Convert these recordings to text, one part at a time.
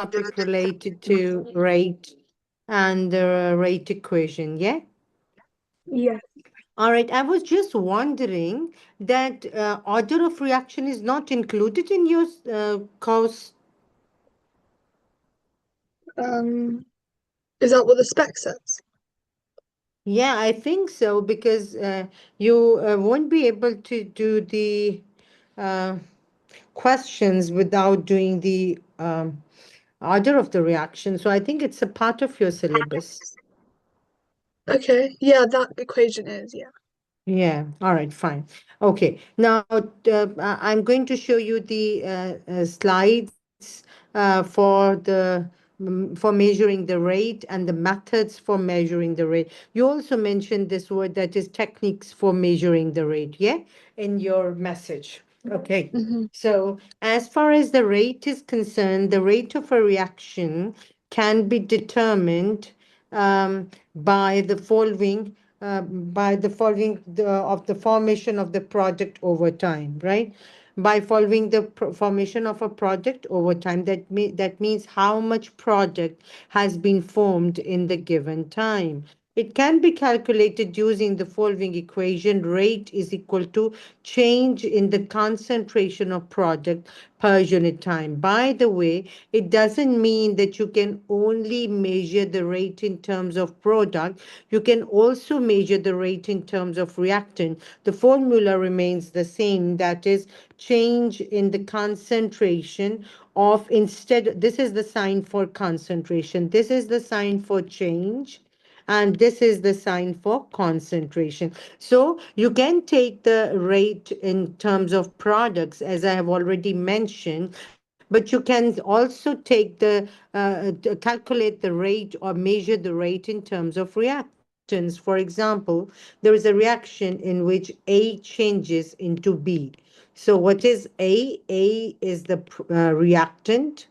topic related to rate and the rate equation, yeah? Yes. All right, I was just wondering that order of reaction is not included in your course. Um, is that what the spec says? Yeah, I think so because you won't be able to do the uh, questions without doing the order of the reaction. So I think it's a part of your syllabus. Okay. Yeah, that equation is, yeah. Yeah, all right, fine. Okay, now I'm going to show you the slides for the for measuring the rate and the methods for measuring the rate. You also mentioned this word that is techniques for measuring the rate, yeah, in your message. Okay. Hmm. So, as far as the rate is concerned, the rate of a reaction can be determined by the following of the formation of the product over time, right? By following the formation of a product over time, that means how much product has been formed in the given time. It can be calculated using the following equation. Rate is equal to change in the concentration of product per unit time. By the way, it doesn't mean that you can only measure the rate in terms of product. You can also measure the rate in terms of reactant. The formula remains the same. That is change in the concentration of, instead, this is the sign for concentration. This is the sign for change, and this is the sign for concentration. So you can take the rate in terms of products, as I have already mentioned, but you can also take the calculate the rate or measure the rate in terms of reactants. For example, there is a reaction in which A changes into B. So what is A? A is the reactant,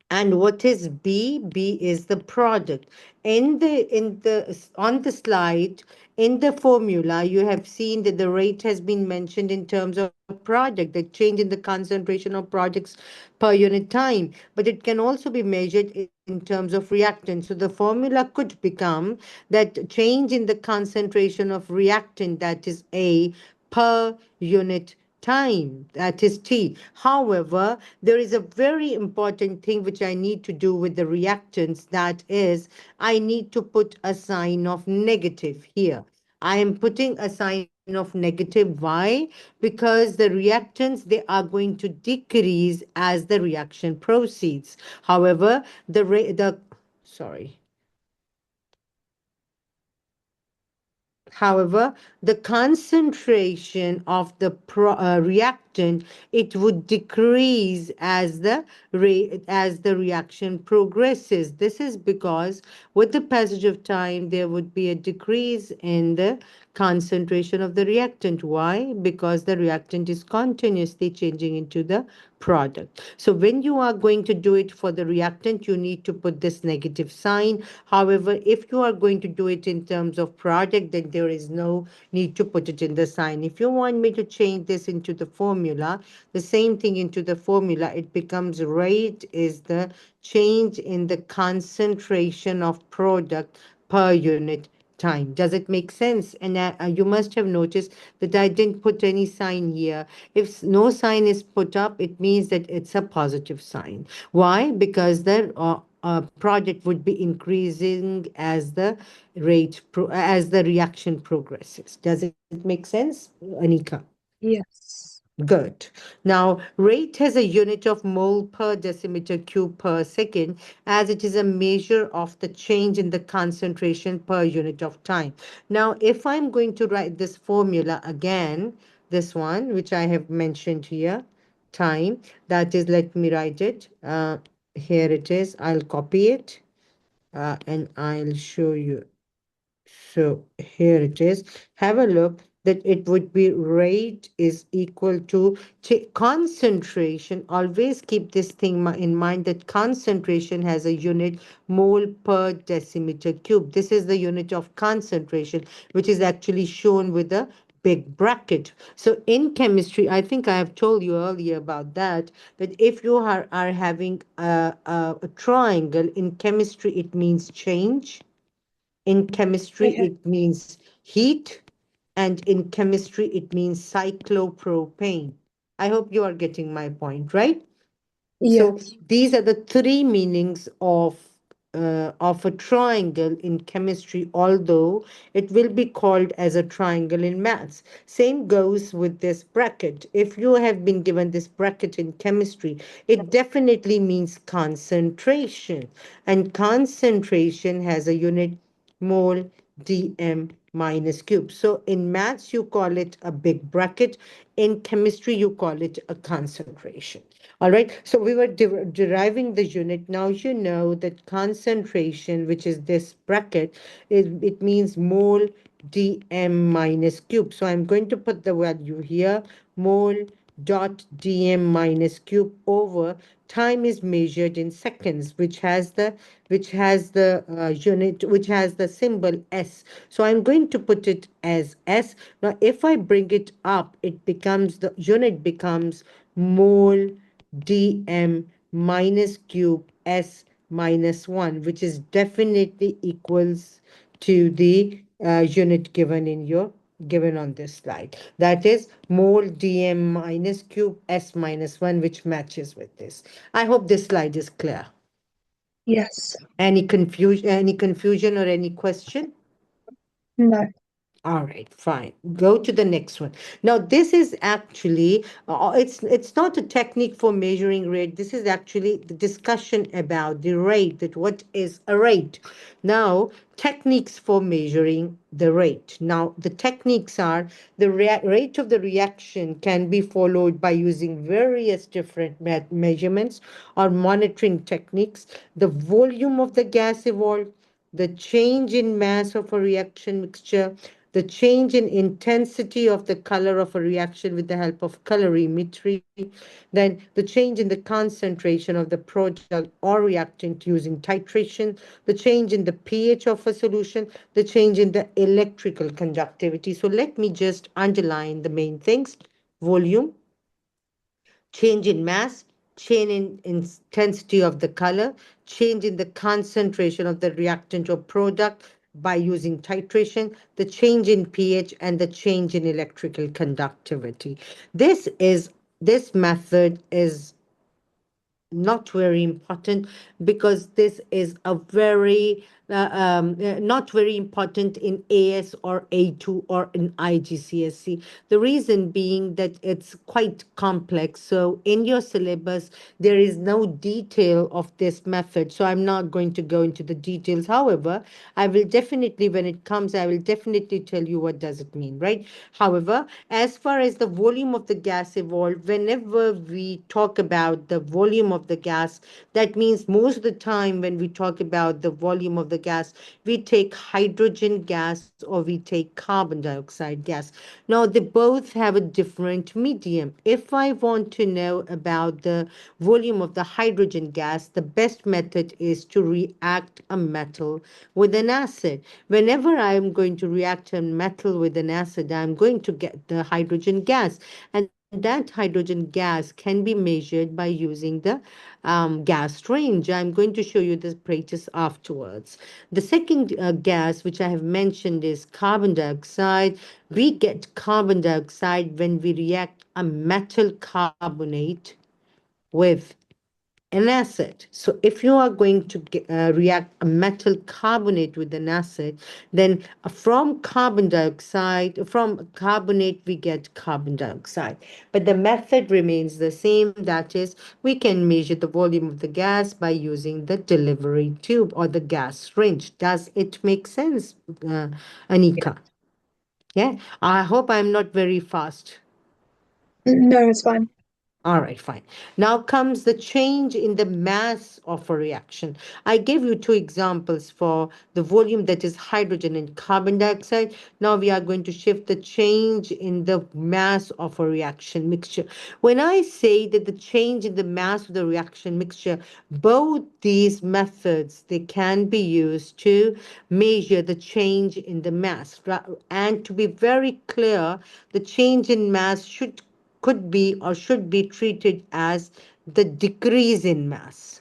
and what is B? B is the product. In the on the slide, in the formula, you have seen that the rate has been mentioned in terms of product, the change in the concentration of products per unit time. But it can also be measured in terms of reactants. So the formula could become that change in the concentration of reactant, that is A, per unit time, that is T. However, there is a very important thing which I need to do with the reactants, that is, I need to put a sign of negative here. I am putting a sign of negative. Why? Because the reactants, they are going to decrease as the reaction proceeds. However, the sorry. However, the concentration of the reactant, it would decrease as as the reaction progresses. This is because with the passage of time there would be a decrease in the concentration of the reactant. Why? Because the reactant is continuously changing into the product. So when you are going to do it for the reactant, you need to put this negative sign. However, if you are going to do it in terms of product, then there is no need to put it in the sign. If you want me to change this into the formula, the same thing into the formula, it becomes rate is the change in the concentration of product per unit time. Does it make sense? And you must have noticed that I didn't put any sign here. If no sign is put up, it means that it's a positive sign. Why? Because the product would be increasing as the as the reaction progresses. Does it make sense, Anika? Yes. Good. Now, rate has a unit of mole per decimeter cube per second, as it is a measure of the change in the concentration per unit of time. Now, if I'm going to write this formula again, this one, which I have mentioned here, time, that is, let me write it. Here it is. I'll copy it and I'll show you. So here it is. Have a look that it would be rate is equal to concentration. Always keep this thing in mind that concentration has a unit mole per decimeter cube. This is the unit of concentration, which is actually shown with a big bracket. So in chemistry, I think I have told you earlier about that, that if you are having a triangle in chemistry, it means change. In chemistry, Okay. it means heat. And in chemistry, it means cyclopropane. I hope you are getting my point, right? So Yes. these are the three meanings of a triangle in chemistry, although it will be called as a triangle in maths. Same goes with this bracket. If you have been given this bracket in chemistry, it definitely means concentration. And concentration has a unit mole dm minus cube. So in maths, you call it a big bracket. In chemistry, you call it a concentration. All right. So we were deriving the unit. Now you know that concentration, which is this bracket, it means mole dm minus cube. So I'm going to put the value here, mole dot dm minus cube over time is measured in seconds, which has the unit, which has the symbol s. So I'm going to put it as s. Now if I bring it up, it becomes, the unit becomes mole dm minus cube s minus 1, which is definitely equals to the unit given on this slide. That is mole dm minus cube s minus 1, which matches with this. I hope this slide is clear. Yes. Any confusion or any question? No. All right, fine. Go to the next one. Now, this is actually, it's not a technique for measuring rate. This is actually the discussion about the rate, that what is a rate. Now, techniques for measuring the rate. Now, the techniques are the rate of the reaction can be followed by using various different measurements or monitoring techniques. The volume of the gas evolved, the change in mass of a reaction mixture, the change in intensity of the color of a reaction with the help of colorimetry, then the change in the concentration of the product or reactant using titration, the change in the pH of a solution, the change in the electrical conductivity. So let me just underline the main things: volume, change in mass, change in intensity of the color, change in the concentration of the reactant or product by using titration, the change in pH, and the change in electrical conductivity. This method is not very important, because this is a very not very important in AS or A2 or in IGCSE. The reason being that it's quite complex. So in your syllabus, there is no detail of this method. So I'm not going to go into the details. However, I will definitely, when it comes, I will definitely tell you what does it mean, right? However, as far as the volume of the gas evolved, whenever we talk about the volume of the gas, that means most of the time when we talk about the volume of the gas, we take hydrogen gas or we take carbon dioxide gas. Now, they both have a different medium. If I want to know about the volume of the hydrogen gas, the best method is to react a metal with an acid. Whenever I am going to react a metal with an acid, I'm going to get the hydrogen gas. And that hydrogen gas can be measured by using the gas range. I'm going to show you the practice afterwards. The second gas, which I have mentioned, is carbon dioxide. We get carbon dioxide when we react a metal carbonate with an acid. So if you are going to react a metal carbonate with an acid, then from carbonate, we get carbon dioxide. But the method remains the same. That is, we can measure the volume of the gas by using the delivery tube or the gas range. Does it make sense, Anika? Yeah, I hope I'm not very fast. No, it's fine. All right, fine. Now comes the change in the mass of a reaction. I gave you two examples for the volume, that is hydrogen and carbon dioxide. Now we are going to shift the change in the mass of a reaction mixture. When I say that the change in the mass of the reaction mixture, both these methods, they can be used to measure the change in the mass. And to be very clear, the change in mass should could be or should be treated as the decrease in mass.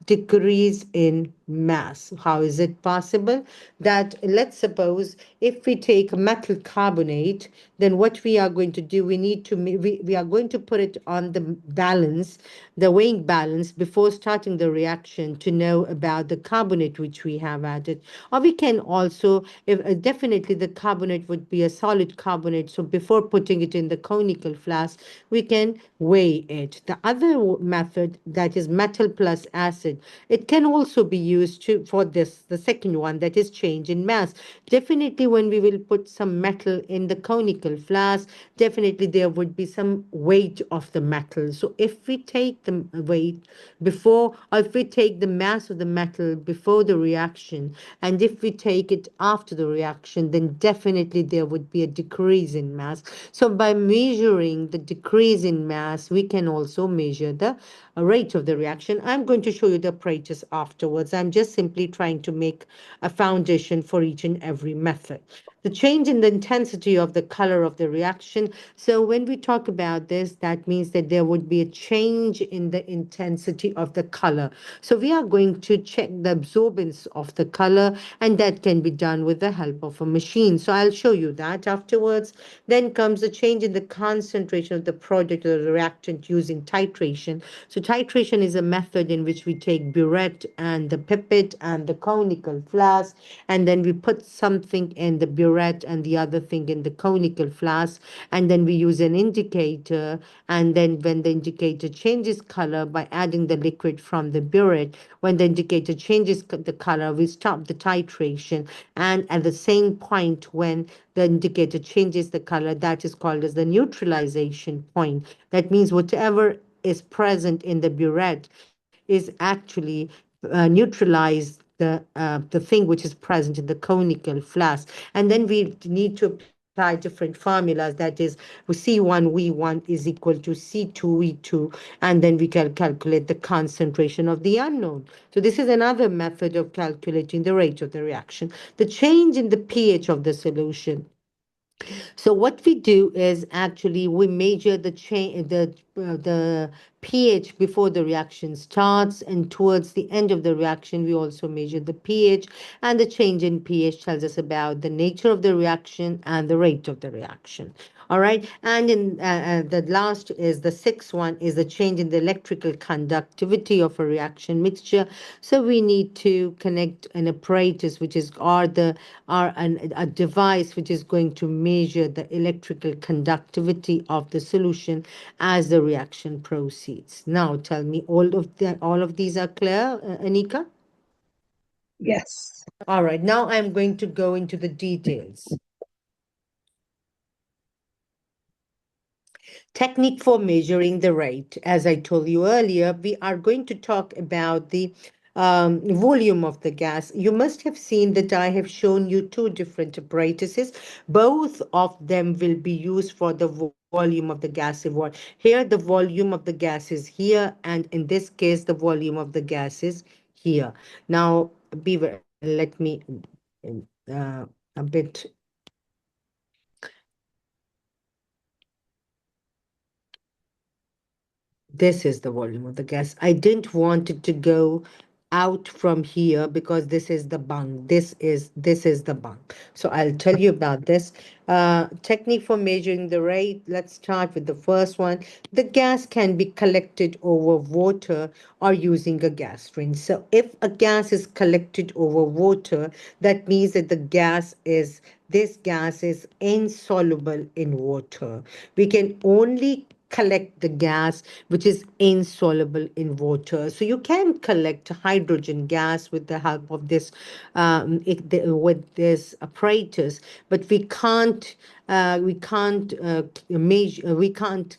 Decrease in mass. How is it possible? That, let's suppose, if we take metal carbonate, then what we are going to do, we need to we are going to put it on the balance, the weighing balance, before starting the reaction, to know about the carbonate which we have added. Or we can also, if definitely the carbonate would be a solid carbonate, so before putting it in the conical flask, we can weigh it. The other method, that is metal plus acid, it can also be used to for this, the second one, that is change in mass. Definitely when we will put some metal in the conical flask, definitely there would be some weight of the metal. So if we take the weight before, or if we take the mass of the metal before the reaction, and if we take it after the reaction, then definitely there would be a decrease in mass. So by measuring the decrease in mass, we can also measure the rate of the reaction. I'm going to show you the apparatus afterwards. I'm just simply trying to make a foundation for each and every method. The change in the intensity of the color of the reaction. So when we talk about this, that means that there would be a change in the intensity of the color. So we are going to check the absorbance of the color, and that can be done with the help of a machine. So I'll show you that afterwards. Then comes the change in the concentration of the product or the reactant using titration. So titration is a method in which we take burette and the pipette and the conical flask, and then we put something in the burette and the other thing in the conical flask, and then we use an indicator, and then when the indicator changes color by adding the liquid from the burette, when the indicator changes the color, we stop the titration, and at the same point when the indicator changes the color, that is called as the neutralization point. That means whatever is present in the burette is actually neutralized the thing which is present in the conical flask. And then we need to apply different formulas. That is, C1V1 is equal to C2V2, and then we can calculate the concentration of the unknown. So this is another method of calculating the rate of the reaction. The change in the pH of the solution. So what we do is actually we measure the change, the pH before the reaction starts, and towards the end of the reaction, we also measure the pH. And the change in pH tells us about the nature of the reaction and the rate of the reaction. All right, and in the last is the sixth one, is the change in the electrical conductivity of a reaction mixture. So we need to connect an apparatus, which is a device which is going to measure the electrical conductivity of the solution as the reaction proceeds. Now, tell me, all of these are clear, Anika? Yes. All right. Now I'm going to go into the details. Technique for measuring the rate. As I told you earlier, we are going to talk about the volume of the gas. You must have seen that I have shown you two different apparatuses. Both of them will be used for the volume of the gas involved. Here, the volume of the gas is here, and in this case, the volume of the gas is here. Now, let me a bit. This is the volume of the gas. I didn't want it to go out from here because this is the bung. This is the bung. So I'll tell you about this. Technique for measuring the rate. Let's start with the first one. The gas can be collected over water or using a gas rinse. So if a gas is collected over water, that means that this gas is insoluble in water. We can only collect the gas which is insoluble in water. So you can collect hydrogen gas with the help of this with this apparatus, but we can't measure we can't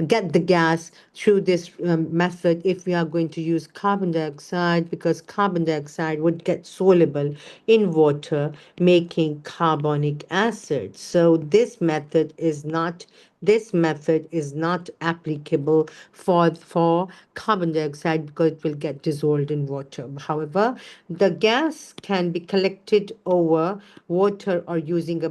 get the gas through this method if we are going to use carbon dioxide, because carbon dioxide would get soluble in water, making carbonic acid. So this method is not applicable for carbon dioxide because it will get dissolved in water. However, the gas can be collected over water or using a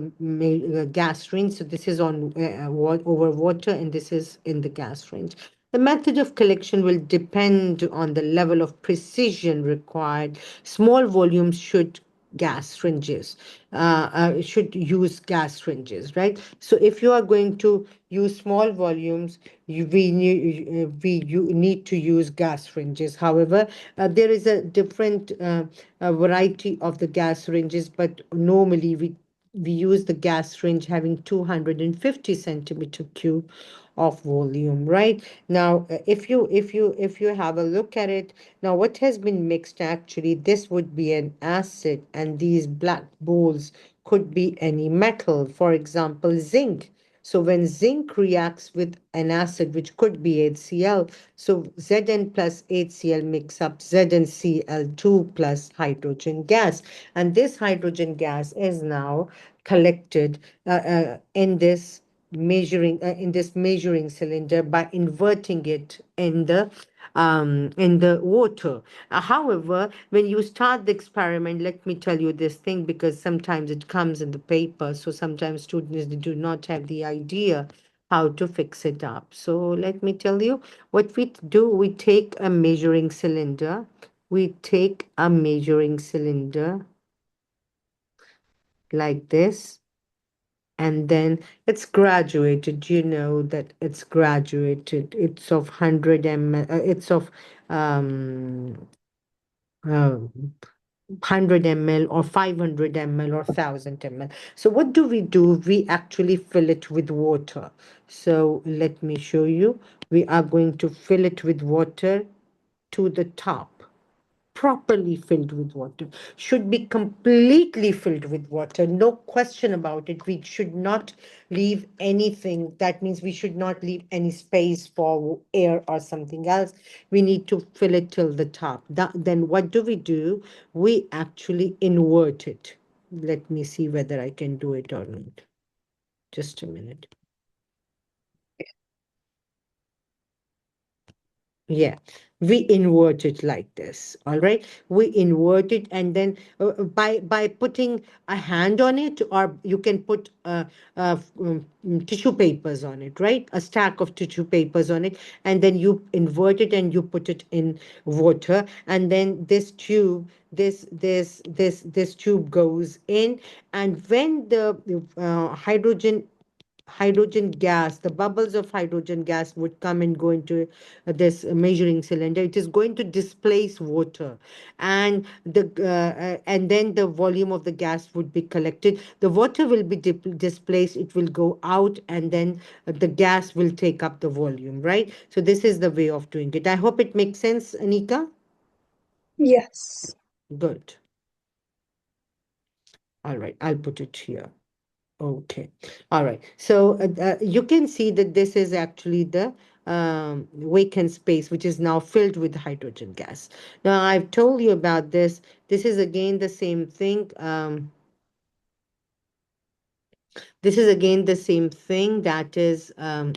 gas range. So this is on over water, and this is in the gas range. The method of collection will depend on the level of precision required. Small volumes should use gas ranges, right? So if you are going to use small volumes, you need to use gas ranges. However, there is a different variety of the gas ranges, but normally we use the gas range having 250 centimeter cube of volume. Right now, if you have a look at it now, what has been mixed, actually this would be an acid, and these black balls could be any metal, for example zinc. So when zinc reacts with an acid, which could be HCl, so Zn plus HCl makes up ZnCl2 plus hydrogen gas. And this hydrogen gas is now collected in this measuring cylinder by inverting it in the water. However, when you start the experiment, let me tell you this thing, because sometimes it comes in the paper, so sometimes students do not have the idea how to fix it up. So let me tell you what we do. We take a measuring cylinder like this, and then it's graduated. You know that it's graduated. It's of 100 ml. It's of um, 100 ml or 500 ml or 1000 ml. So what do? We actually fill it with water. So let me show you. We are going to fill it with water to the top, properly filled with water, should be completely filled with water, no question about it. We should not leave anything. That means we should not leave any space for air or something else. We need to fill it till the top. Then what do? We actually invert it. Let me see whether I can do it or not. Just a minute. Yeah, we invert it like this. All right, we invert it, and then by putting a hand on it, or you can put tissue papers on it, right? A stack of tissue papers on it, and then you invert it and you put it in water, and then this tube goes in, and when the hydrogen gas, the bubbles of hydrogen gas would come and go into this measuring cylinder. It is going to displace water, and then the volume of the gas would be collected. The water will be displaced. It will go out, and then the gas will take up the volume. Right. So this is the way of doing it. I hope it makes sense, Anika. Yes. Good. All right. I'll put it here. Okay. All right. So you can see that this is actually the vacant space, which is now filled with hydrogen gas. Now, I've told you about this. This is again the same thing. This is again the same thing. That is,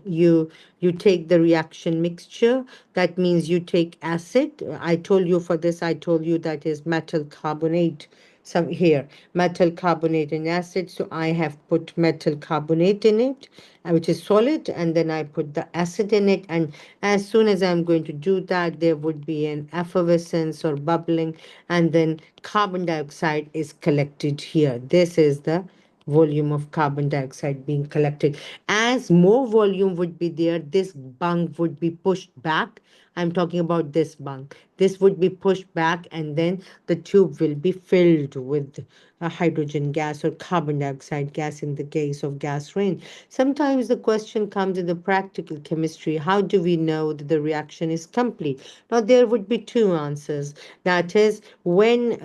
you take the reaction mixture. That means you take acid. I told you for this. I told you that is metal carbonate. Some here, metal carbonate and acid. So I have put metal carbonate in it, which is solid, and then I put the acid in it. And as soon as I'm going to do that, there would be an effervescence or bubbling, and then carbon dioxide is collected here. This is the volume of carbon dioxide being collected. As more volume would be there, this bung would be pushed back. I'm talking about this bung. This would be pushed back, and then the tube will be filled with a hydrogen gas or carbon dioxide gas in the case of gas rain. Sometimes the question comes in the practical chemistry, how do we know that the reaction is complete? Now there would be two answers. That is, when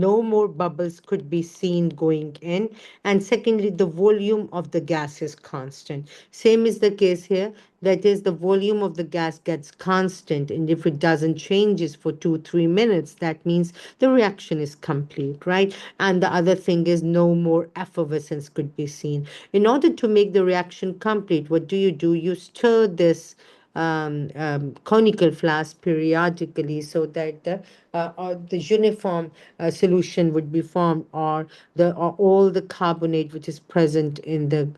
no more bubbles could be seen going in, and secondly, the volume of the gas is constant. Same is the case here. That is, the volume of the gas gets constant, and if it doesn't changes for 2 3 minutes, that means the reaction is complete, right? And the other thing is no more effervescence could be seen. In order to make the reaction complete, what do? You stir this conical flask periodically so that the uniform solution would be formed, or all the carbonate which is present in the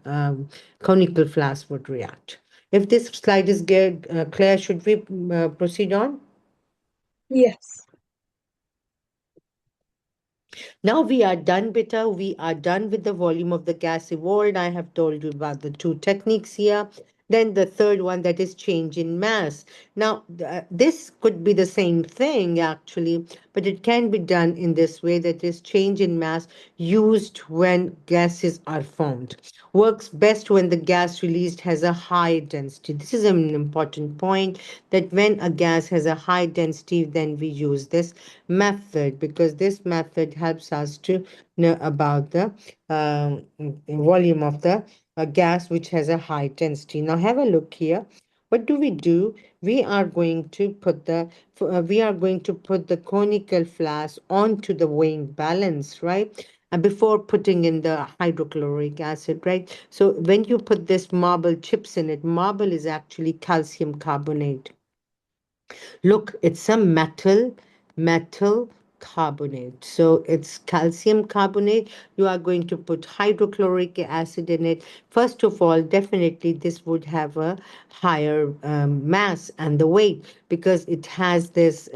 conical flask would react. If this slide is clear, should we proceed on? Yes. Now we are done, Bitter. We are done with the volume of the gas evolved. I have told you about the two techniques here. Then the third one, that is change in mass. Now, this could be the same thing actually, but it can be done in this way, that is change in mass used when gases are formed. Works best when the gas released has a high density. This is an important point, that when a gas has a high density, then we use this method, because this method helps us to know about the volume of the gas which has a high density. Now have a look here. What do? We are going to put the conical flask onto the weighing balance, right? And before putting in the hydrochloric acid, right? So when you put this marble chips in it, marble is actually calcium carbonate. Look, it's a metal carbonate. So it's calcium carbonate. You are going to put hydrochloric acid in it. First of all, definitely this would have a higher mass and the weight, because it has this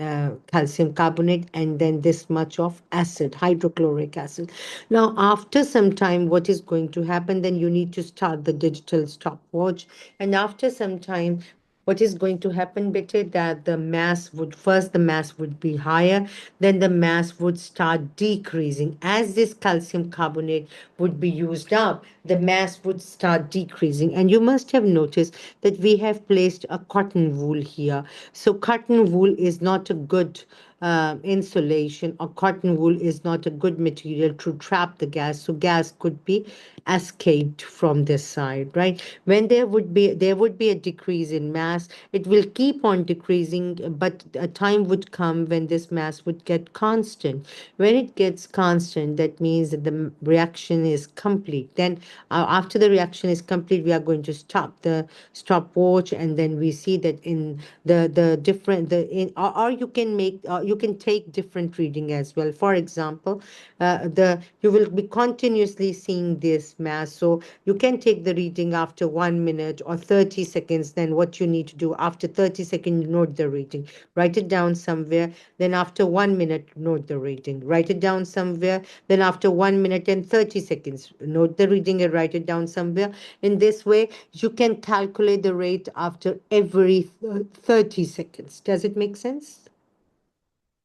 calcium carbonate and then this much of acid, hydrochloric acid. Now, after some time, what is going to happen? Then you need to start the digital stopwatch. And after some time, what is going to happen, Betty, that the mass would be higher, then the mass would start decreasing. As this calcium carbonate would be used up, the mass would start decreasing. And you must have noticed that we have placed a cotton wool here. So cotton wool is not a good insulation, or cotton wool is not a good material to trap the gas, so gas could be escaped from this side, right? When there would be a decrease in mass, it will keep on decreasing, but a time would come when this mass would get constant. When it gets constant, that means that the reaction is complete. Then after the reaction is complete, we are going to stop the stopwatch, and then we see that in the different the in or you can take different reading as well. For example, the you will be continuously seeing this mass, so you can take the reading after 1 minute or 30 seconds. Then what you need to do, after 30 seconds, note the reading, write it down somewhere. Then after 1 minute, note the reading, write it down somewhere. Then after 1 minute and 30 seconds, note the reading and write it down somewhere. In this way, you can calculate the rate after every 30 seconds. Does it make sense?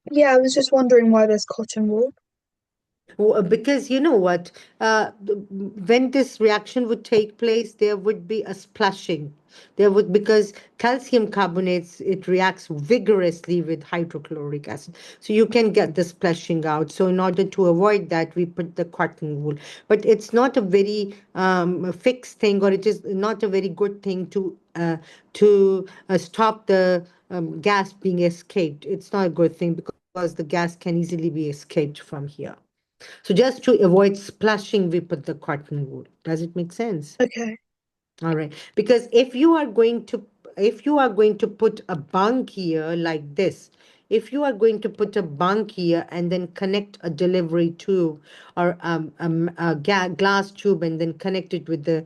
Yeah, I was just wondering why there's cotton wool. Because you know what, when this reaction would take place, there would be a splashing. Because calcium carbonates, it reacts vigorously with hydrochloric acid. So you can get the splashing out. So in order to avoid that, we put the cotton wool. But it's not a very fixed thing, or it is not a very good thing to stop the gas being escaped. It's not a good thing, because the gas can easily be escaped from here. So just to avoid splashing, we put the cotton wool. Does it make sense? Okay. All right. Because if you are going to put a bunk here like this, if you are going to put a bunk here and then connect a delivery tube, or a glass tube, and then connect it with the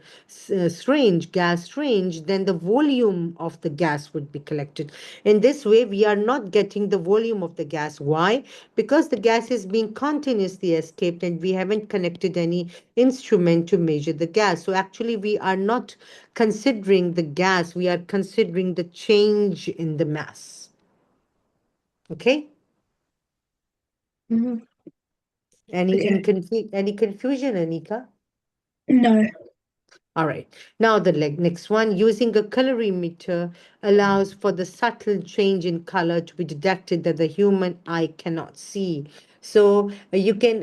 gas syringe, then the volume of the gas would be collected. In this way, we are not getting the volume of the gas. Why? Because the gas is being continuously escaped, and we haven't connected any instrument to measure the gas. So actually, we are not considering the gas, we are considering the change in the mass. Okay? Hmm. Okay. Any confusion, Anika? No. All right. Now the next one, using a colorimeter allows for the subtle change in color to be detected that the human eye cannot see. So you can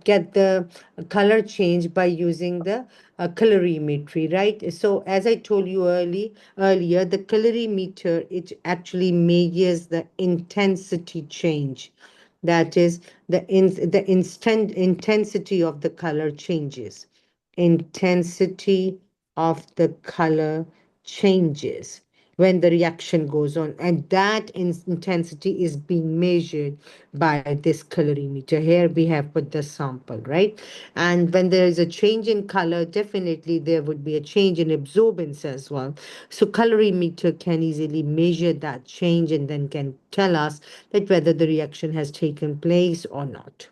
get the color change by using the colorimetry, right? So as I told you earlier, the colorimeter, it actually measures the intensity change. That is the instant intensity of the color changes. Intensity of the color changes when the reaction goes on, and that intensity is being measured by this colorimeter. Here we have put the sample, right? And when there is a change in color, definitely there would be a change in absorbance as well. So colorimeter can easily measure that change and then can tell us that whether the reaction has taken place or not.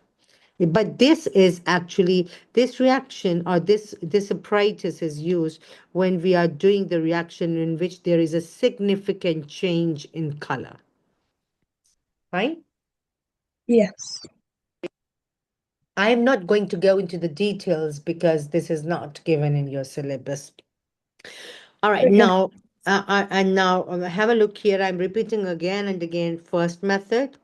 But this is actually, this reaction or this apparatus is used when we are doing the reaction in which there is a significant change in color, right? Yes. I am not going to go into the details because this is not given in your syllabus. All right, Okay. now and now have a look here. I'm repeating again and again. First method,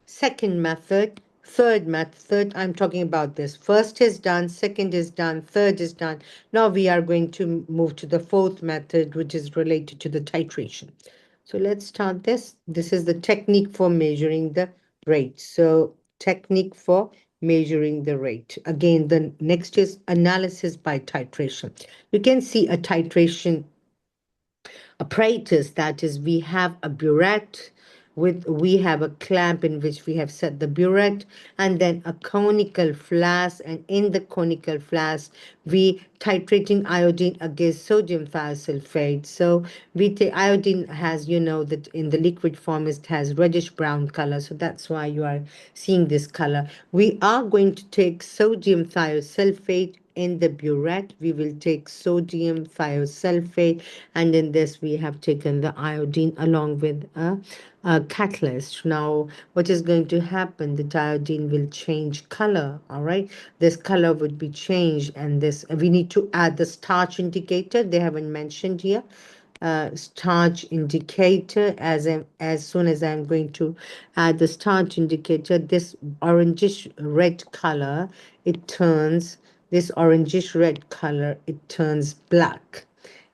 second method, third method. I'm talking about this. First is done, second is done, third is done. Now we are going to move to the fourth method, which is related to the titration. So let's start this. This is the technique for measuring the rate. So technique for measuring the rate. Again, the next is analysis by titration. You can see a titration apparatus, that is, we have a burette we have a clamp in which we have set the burette, and then a conical flask, and in the conical flask we titrating iodine against sodium thiosulfate. So we take iodine, has, you know, that in the liquid form it has reddish brown color, so that's why you are seeing this color. We are going to take sodium thiosulfate in the burette. We will take sodium thiosulfate, and in this we have taken the iodine along with a catalyst. Now what is going to happen, the iodine will change color. All right, this color would be changed, and this we need to add the starch indicator. They haven't mentioned here starch indicator. As soon as I'm going to add the starch indicator, this orangish red color, it turns, this orangish red color, it turns black.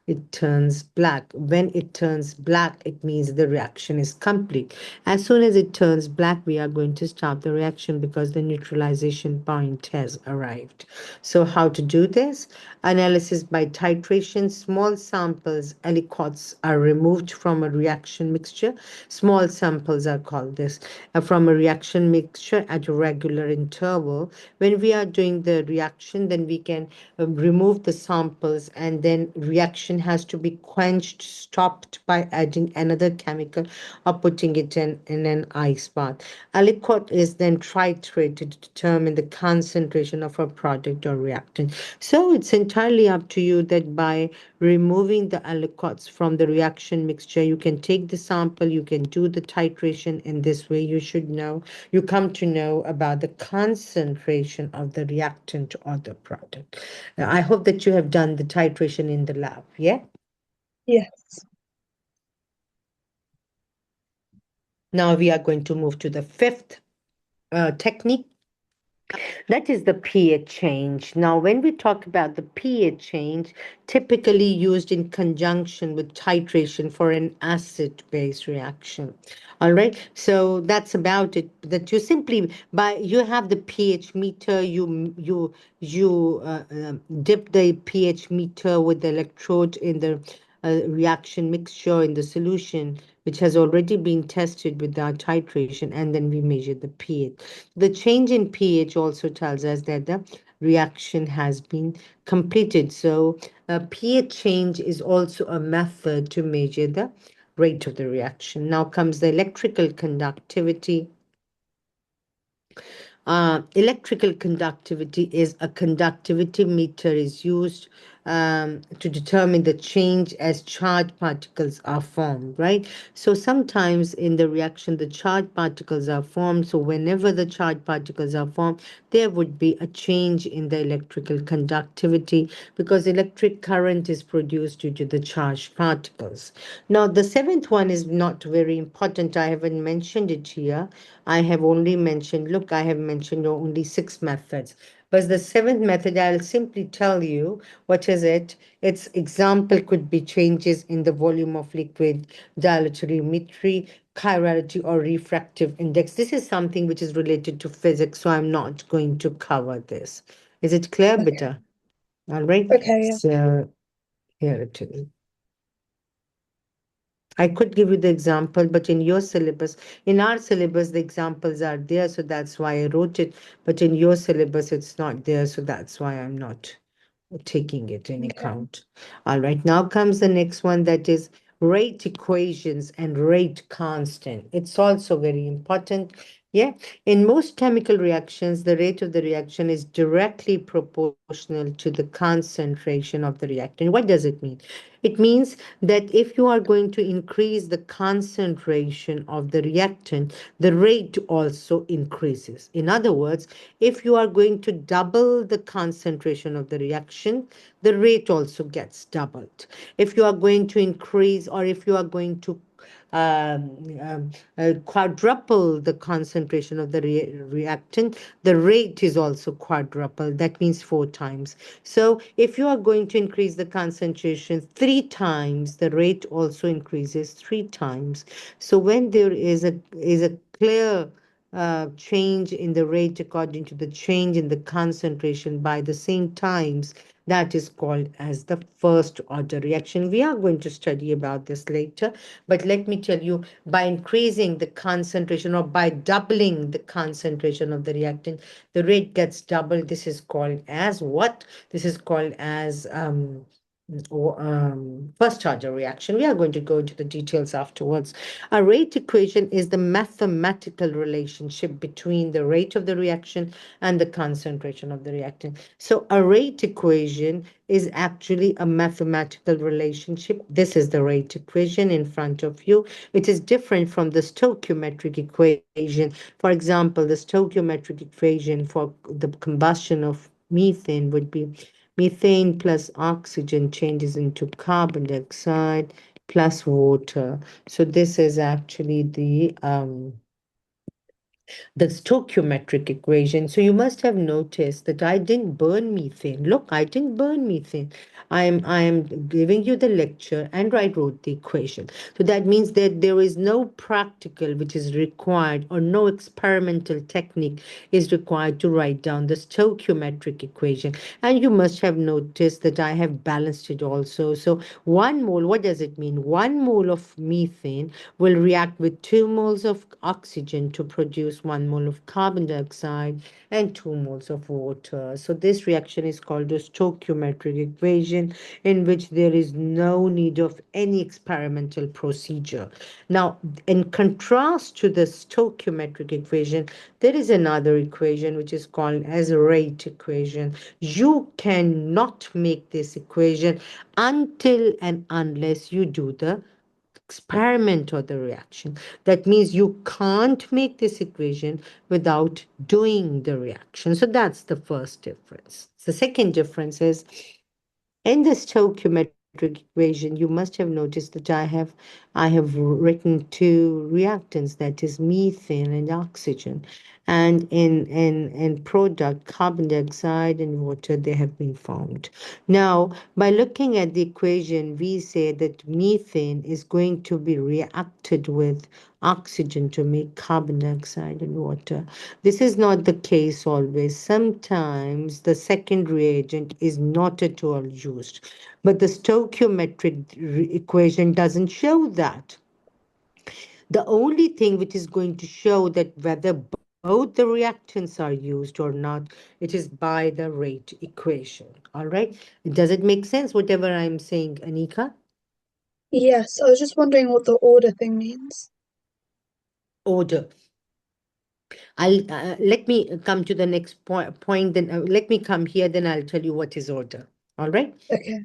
It turns black. When it turns black, it means the reaction is complete. As soon as it turns black, we are going to stop the reaction because the neutralization point has arrived. So how to do this? Analysis by titration. Small samples, aliquots, are removed from a reaction mixture. Small samples are called this. From a reaction mixture at a regular interval. When we are doing the reaction, then we can remove the samples, and then reaction has to be quenched, stopped by adding another chemical or putting it in an ice bath. Aliquot is then titrated to determine the concentration of a product or reactant. So it's entirely up to you that by removing the aliquots from the reaction mixture, you can take the sample, you can do the titration. In this way, you come to know about the concentration of the reactant or the product. I hope that you have done the titration in the lab. Yeah. Yes. Now we are going to move to the fifth technique. That is the pH change. Now, when we talk about the pH change, typically used in conjunction with titration for an acid-base reaction. All right, so that's about it. That you simply, by you have the pH meter, you dip the pH meter with the electrode in the reaction mixture in the solution, which has already been tested with our titration, and then we measure the pH. The change in pH also tells us that the reaction has been completed. So a pH change is also a method to measure the rate of the reaction. Now comes the electrical conductivity. Electrical conductivity is a conductivity meter is used to determine the change as charged particles are formed, right? So sometimes in the reaction, the charged particles are formed. So whenever the charged particles are formed, there would be a change in the electrical conductivity because electric current is produced due to the charged particles. Now, the seventh one is not very important. I haven't mentioned it here. I have only mentioned, look, I have mentioned only six methods. But the seventh method, I'll simply tell you what is it. Its example could be changes in the volume of liquid, dilatory, chirality, or refractive index. This is something which is related to physics, so I'm not going to cover this. Is it clear, Okay. Bita? All right. Okay, yeah. So here it is. I could give you the example, but in your syllabus, in our syllabus, the examples are there, so that's why I wrote it. But in your syllabus, it's not there, so that's why I'm not taking it in Okay. account. All right, now comes the next one, that is rate equations and rate constant. It's also very important. Yeah, in most chemical reactions, the rate of the reaction is directly proportional to the concentration of the reactant. What does it mean? It means that if you are going to increase the concentration of the reactant, the rate also increases. In other words, if you are going to double the concentration of the reaction, the rate also gets doubled. If you are going to increase, or if you are going to quadruple the concentration of the reactant, the rate is also quadruple. That means four times. So if you are going to increase the concentration three times, the rate also increases three times. So when there is a clear change in the rate according to the change in the concentration by the same times, that is called as the first order reaction. We are going to study about this later, but let me tell you, by increasing the concentration or by doubling the concentration of the reactant, the rate gets doubled. This is called as what? This is called as first order reaction. We are going to go into the details afterwards. A rate equation is the mathematical relationship between the rate of the reaction and the concentration of the reactant. So a rate equation is actually a mathematical relationship. This is the rate equation in front of you. It is different from the stoichiometric equation. For example, the stoichiometric equation for the combustion of methane would be methane plus oxygen changes into carbon dioxide plus water. So this is actually the stoichiometric equation. So you must have noticed that I didn't burn methane. Look, I didn't burn methane. I am giving you the lecture and I wrote the equation. So that means that there is no practical which is required, or no experimental technique is required to write down the stoichiometric equation. And you must have noticed that I have balanced it also. So 1 mole, what does it mean? 1 mole of methane will react with 2 moles of oxygen to produce 1 mole of carbon dioxide and 2 moles of water. So this reaction is called the stoichiometric equation, in which there is no need of any experimental procedure. Now, in contrast to the stoichiometric equation, there is another equation which is called as a rate equation. You cannot make this equation until and unless you do the experiment or the reaction. That means you can't make this equation without doing the reaction. So that's the first difference. The second difference is, in the stoichiometric equation, you must have noticed that I have written two reactants, that is methane and oxygen. And in product, carbon dioxide and water, they have been formed. Now, by looking at the equation, we say that methane is going to be reacted with oxygen to make carbon dioxide and water. This is not the case always. Sometimes the second reagent is not at all used. But the stoichiometric equation doesn't show that. The only thing which is going to show that whether both the reactants are used or not, it is by the rate equation. All right? Does it make sense, whatever I'm saying, Anika? Yes, I was just wondering what the order thing means. Order. I'll let me come to the next point. Then let me come here. Then I'll tell you what is order. All right. Okay.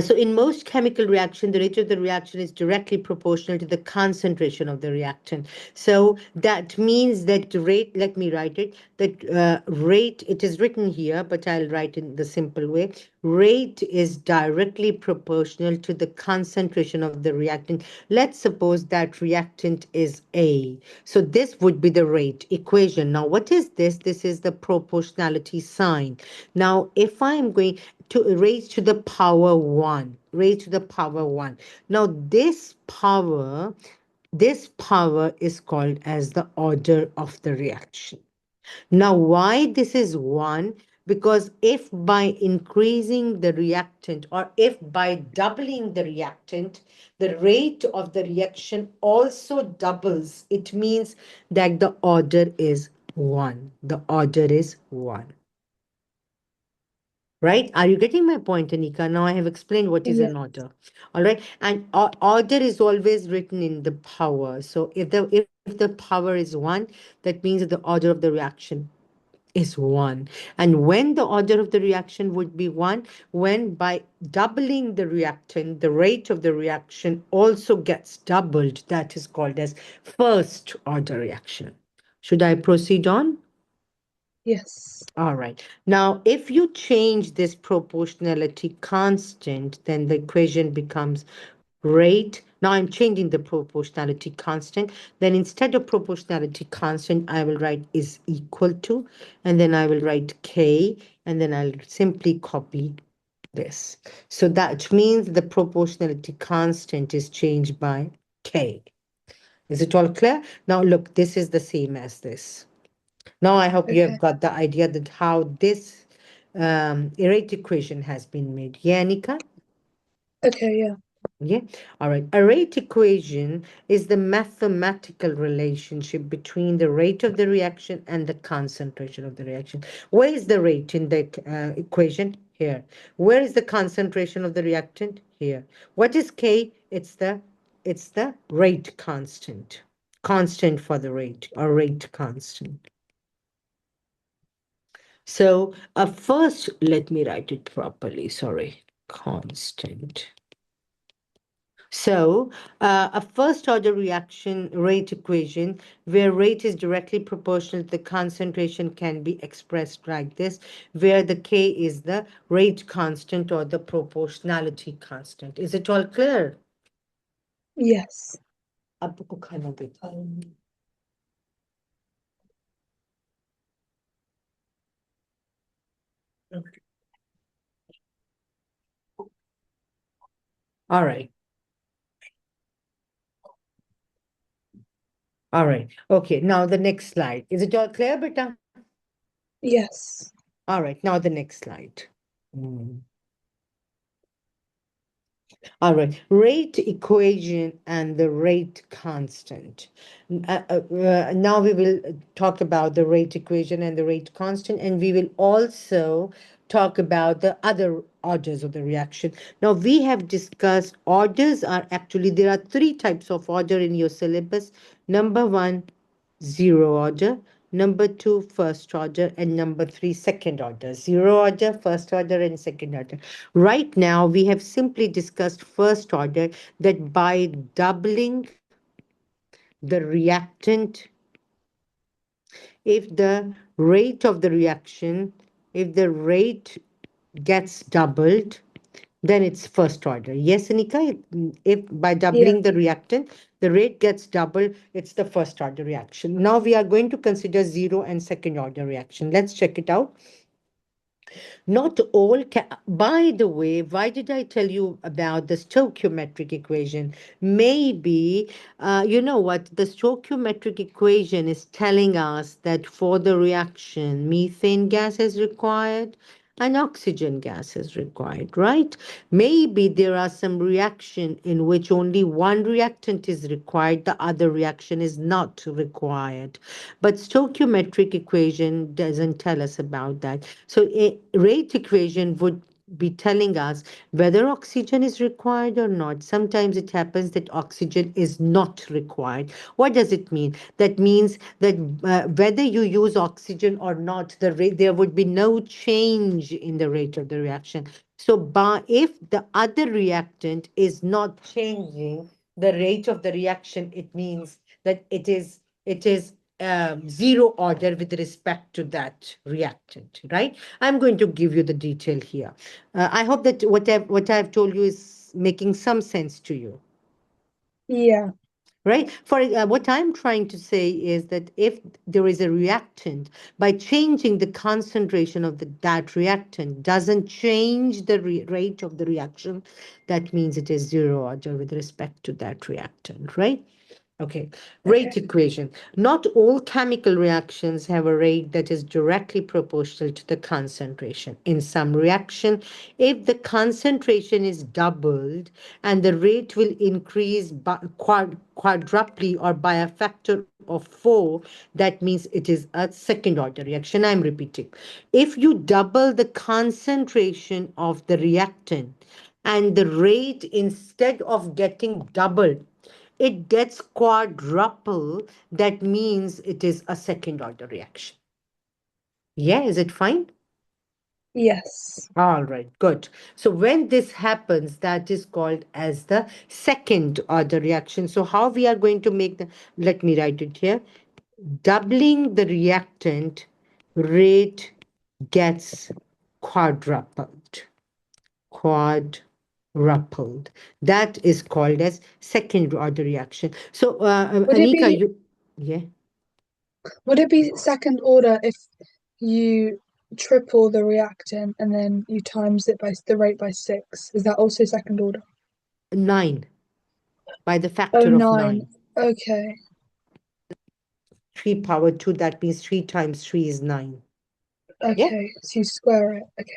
So in most chemical reaction, the rate of the reaction is directly proportional to the concentration of the reactant. So that means that the rate, let me write it, that rate, it is written here, but I'll write in the simple way. Rate is directly proportional to the concentration of the reactant. Let's suppose that reactant is A. So this would be the rate equation. Now, what is this? This is the proportionality sign. Now, if I'm going to raise to the power 1, raise to the power 1. Now, this power is called as the order of the reaction. Now, why this is 1? Because if by increasing the reactant, or if by doubling the reactant, the rate of the reaction also doubles, it means that the order is 1. The order is 1. Right? Are you getting my point, Anika? Now I have explained what is Yeah. an order. All right. And order is always written in the power. So if the power is 1, that means that the order of the reaction is 1. And when the order of the reaction would be 1, when by doubling the reactant, the rate of the reaction also gets doubled. That is called as first order reaction. Should I proceed on? Yes. All right. Now, if you change this proportionality constant, then the equation becomes rate. Now I'm changing the proportionality constant. Then instead of proportionality constant, I will write is equal to, and then I will write K, and then I'll simply copy this. So that means the proportionality constant is changed by K. Is it all clear? Now look, this is the same as this. Now I hope you have Okay. got the idea that how this rate equation has been made. Yeah, Nika? Okay, yeah. Yeah. All right. A rate equation is the mathematical relationship between the rate of the reaction and the concentration of the reaction. Where is the rate in the equation? Here. Where is the concentration of the reactant? Here. What is K? It's the rate constant. Constant for the rate, or rate constant. So first, let me write it properly. Sorry, constant. So a first order reaction rate equation where rate is directly proportional to the concentration can be expressed like this, where the K is the rate constant or the proportionality constant. Is it all clear? Yes. आपको खाना देता हूँ. All right. All right. Okay. Now the next slide. Is it all clear, beta? Yes. All right. Now the next slide. Hmm. All right, rate equation and the rate constant. Now we will talk about the rate equation and the rate constant, and we will also talk about the other orders of the reaction. Now we have discussed orders are actually, there are three types of order in your syllabus. Number one, zero order. Number two, first order. And number three, second order. Zero order, first order, and second order. Right now, we have simply discussed first order, that by doubling the reactant, if the rate of the reaction, if the rate gets doubled, then it's first order. Yes, Anika? If by Yeah. doubling the reactant, the rate gets doubled, it's the first order reaction. Now we are going to consider zero and second order reaction. Let's check it out. Not all, by the way, why did I tell you about the stoichiometric equation? Maybe, you know what, the stoichiometric equation is telling us that for the reaction, methane gas is required and oxygen gas is required, right? Maybe there are some reaction in which only one reactant is required, the other reaction is not required. But stoichiometric equation doesn't tell us about that. So a rate equation would be telling us whether oxygen is required or not. Sometimes it happens that oxygen is not required. What does it mean? That means that whether you use oxygen or not, there would be no change in the rate of the reaction. So, if the other reactant is not changing the rate of the reaction, it means that it is zero order with respect to that reactant, right? I'm going to give you the detail here. I hope that what I've told you is making some sense to you, Yeah. right? For what I'm trying to say is that if there is a reactant, by changing the concentration of that reactant doesn't change the rate of the reaction, that means it is zero order with respect to that reactant, right? Okay, rate Okay. equation. Not all chemical reactions have a rate that is directly proportional to the concentration. In some reaction, if the concentration is doubled and the rate will increase by quadruply or by a factor of 4, that means it is a second order reaction. I'm repeating. If you double the concentration of the reactant and the rate, instead of getting doubled, it gets quadruple, that means it is a second order reaction. Yeah, is it fine? Yes. All right, good. So when this happens, that is called as the second order reaction. So how we are going to make let me write it here. Doubling the reactant, rate gets quadrupled. Quadrupled. That is called as second order reaction. So, Would it Anika, be yeah. would it be second order if you triple the reactant and then you times it by the rate by six? Is that also second order? 9 by the Oh, factor of nine. 9. Okay. 3 power 2, that means 3 times 3 is 9. Yeah. Okay. So you square it. Okay.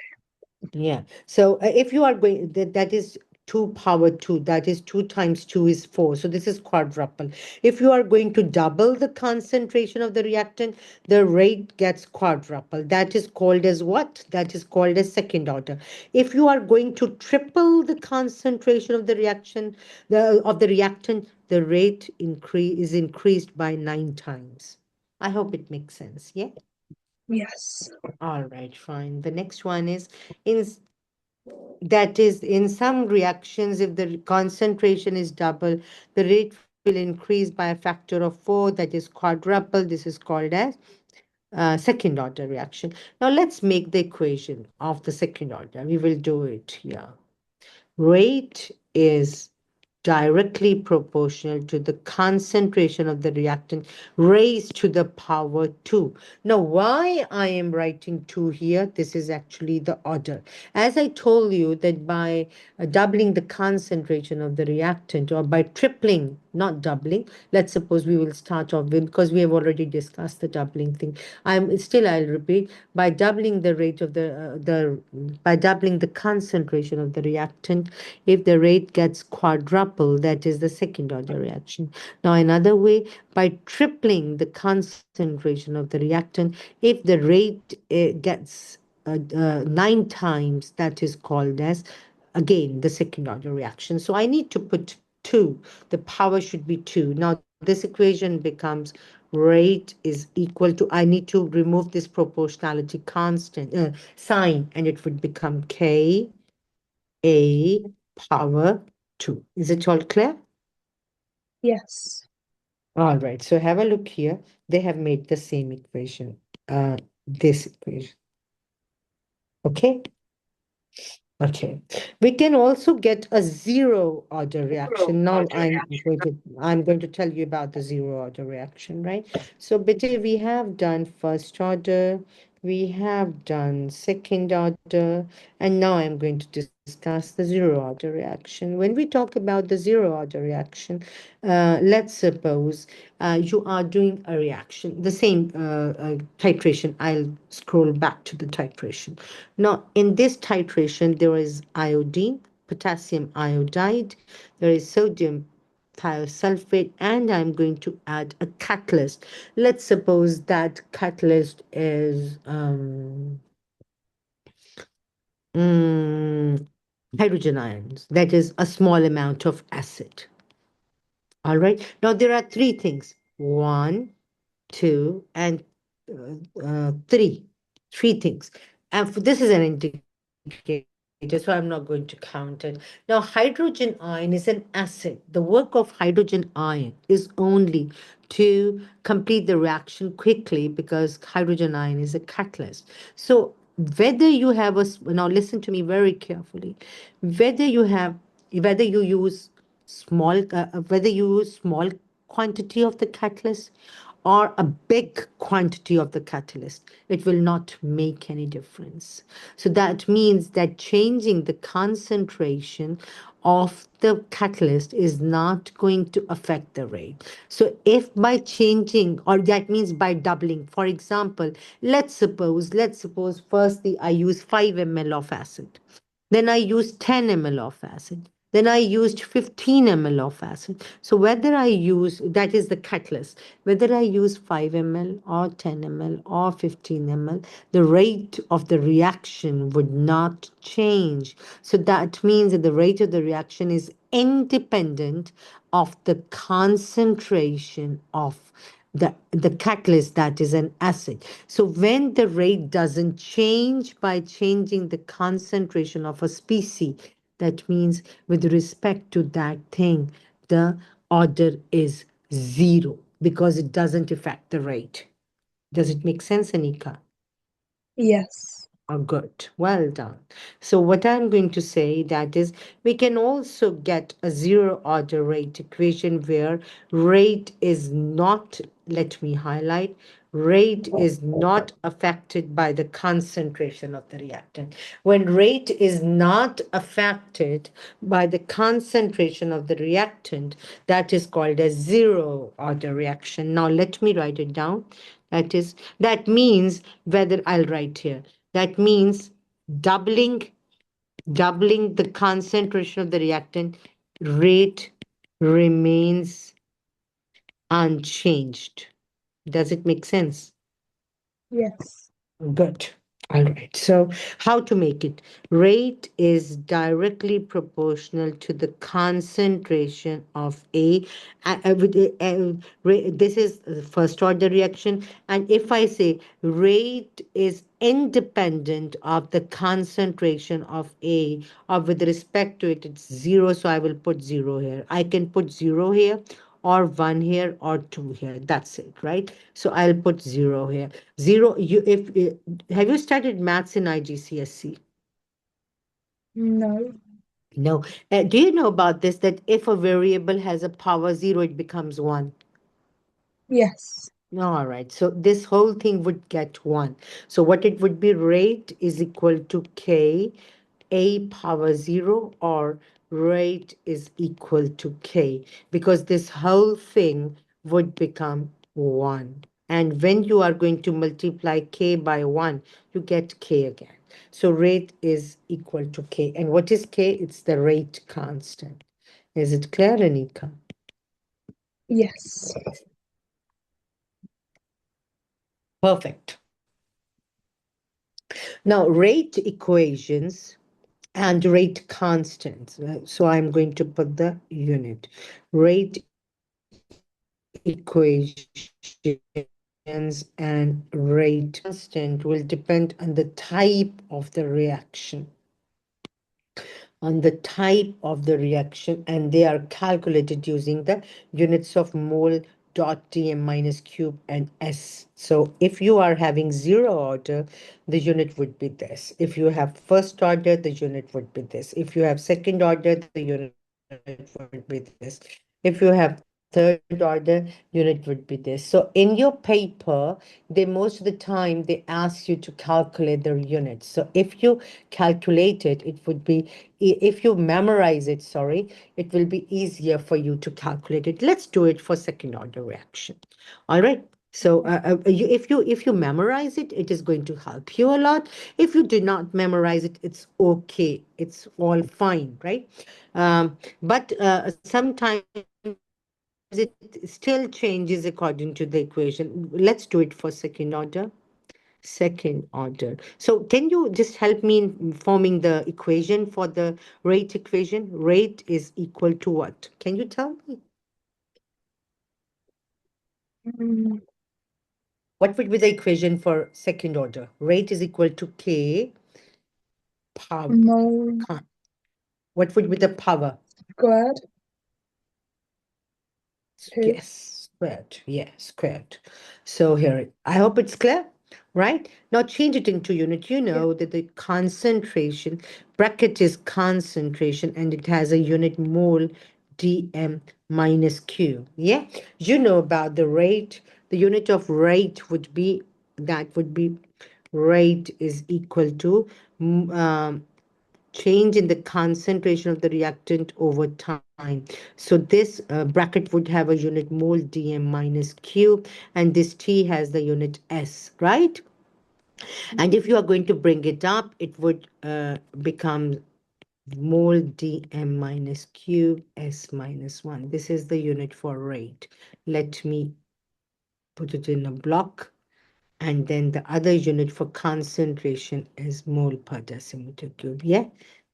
Yeah. So if you are going, that is 2 power 2, that is 2 times 2 is 4. So this is quadruple. If you are going to double the concentration of the reactant, the rate gets quadruple. That is called as what? That is called as second order. If you are going to triple the concentration of the reactant, the rate is increased by 9 times. I hope it makes sense. Yeah. Yes. All right, fine. The next one is in that is, in some reactions, if the concentration is double, the rate will increase by a factor of 4, that is quadruple. This is called as second order reaction. Now let's make the equation of the second order. We will do it here. Rate is directly proportional to the concentration of the reactant raised to the power 2. Now, why I am writing 2 here, this is actually the order. As I told you that by doubling the concentration of the reactant, or by tripling, not doubling, let's suppose we will start off with, because we have already discussed the doubling thing. I'll repeat, by doubling the rate of by doubling the concentration of the reactant, if the rate gets quadruple, that is the second order reaction. Now, another way, by tripling the concentration of the reactant, if the rate gets 9 times, that is called as, again, the second order reaction. So I need to put 2. The power should be 2. Now, this equation becomes rate is equal to, I need to remove this proportionality constant sign, and it would become K a power 2. Is it all clear? Yes. All right. So have a look here. They have made the same equation, this equation. Okay. Okay. We can also get a zero order reaction. Now I'm going to tell you about the zero order reaction, right? So Bete, we have done first order, we have done second order, and now I'm going to discuss the zero order reaction. When we talk about the zero order reaction, let's suppose you are doing a reaction, the same titration. I'll scroll back to the titration. Now, in this titration, there is iodine, potassium iodide, there is sodium thiosulfate, and I'm going to add a catalyst. Let's suppose that catalyst is Mm, hydrogen ions. That is a small amount of acid. All right. Now there are three things. One, two, and three. Three things. And this is an indicator, so I'm not going to count it. Now, hydrogen ion is an acid. The work of hydrogen ion is only to complete the reaction quickly because hydrogen ion is a catalyst. So whether you have now listen to me very carefully, whether you have whether you use whether you use small quantity of the catalyst or a big quantity of the catalyst, it will not make any difference. So that means that changing the concentration of the catalyst is not going to affect the rate. So if by changing, or that means by doubling, for example, let's suppose firstly I use 5 ml of acid. Then I used 10 ml of acid. Then I used 15 ml of acid. So whether I use, that is the catalyst, whether I use 5 ml or 10 ml or 15 ml, the rate of the reaction would not change. So that means that the rate of the reaction is independent of the concentration of the catalyst, that is an acid. So when the rate doesn't change by changing the concentration of a species, that means with respect to that thing, the order is zero because it doesn't affect the rate. Does it make sense, Anika? Yes. Oh, good. Well done. So what I'm going to say that is we can also get a zero order rate equation where rate is not, let me highlight, rate is not affected by the concentration of the reactant. When rate is not affected by the concentration of the reactant, that is called a zero order reaction. Now let me write it down. That means, whether I'll write here, that means doubling doubling the concentration of the reactant, rate remains unchanged. Does it make sense? Yes. Good. All right. So, how to make it? Rate is directly proportional to the concentration of A. This is the first order reaction. And if I say rate is independent of the concentration of A, or with respect to it, it's zero. So, I will put zero here. I can put zero here or one here or two here. That's it, right? So I'll put zero here. Zero. You if have you studied maths in IGCSE? No. No. Do you know about this? That if a variable has a power zero, it becomes one. Yes. All right. So this whole thing would get one. So what it would be, rate is equal to K A power zero, or rate is equal to K, because this whole thing would become one. And when you are going to multiply K by one, you get K again. So rate is equal to K. And what is K? It's the rate constant. Is it clear, Anika? Yes. Perfect. Now, rate equations and rate constants. So I'm going to put the unit. Rate equations and rate constant will depend on the type of the reaction, and they are calculated using the units of mole, dot, tm minus cube, and s. So if you are having zero order, the unit would be this. If you have first order, the unit would be this. If you have second order, the unit would be this. If you have third order, unit would be this. So in your paper, they most of the time they ask you to calculate the units. So if you calculate it, it would be, if you memorize it, sorry, it will be easier for you to calculate it. Let's do it for second order reaction. All right. So if you memorize it, it is going to help you a lot. If you do not memorize it, it's okay. It's all fine, right? But sometimes it still changes according to the equation. Let's do it for second order. Second order. So can you just help me in forming the equation for the rate equation? Rate is equal to what? Can you tell me? Mm, What would be the equation for second order? Rate is equal to K power. mole What would be the power? squared two. Yes, squared. Yeah, squared. So here, I hope it's clear, right? Now change it into unit. You Yeah. know that the concentration, bracket is concentration, and it has a unit mole dm minus q. Yeah, you know about the rate. The unit of rate would be, that would be, rate is equal to change in the concentration of the reactant over time. So this bracket would have a unit mole dm minus q, and this T has the unit S, right? And if you are going to bring it up, it would become mole dm minus q S minus 1. This is the unit for rate. Let me put it in a block. And then the other unit for concentration is mole per decimeter cube. Yeah,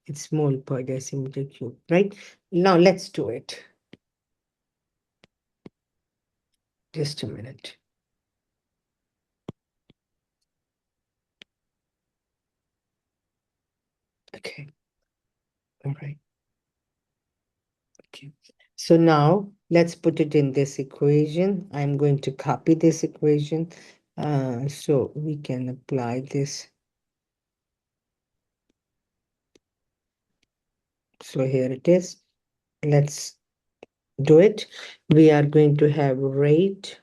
it's mole per decimeter cube, right? Now let's do it. Just a minute. Okay, all right. Okay. So now let's put it in this equation. I'm going to copy this equation so we can apply this. So here it is. Let's do it. We are going to have rate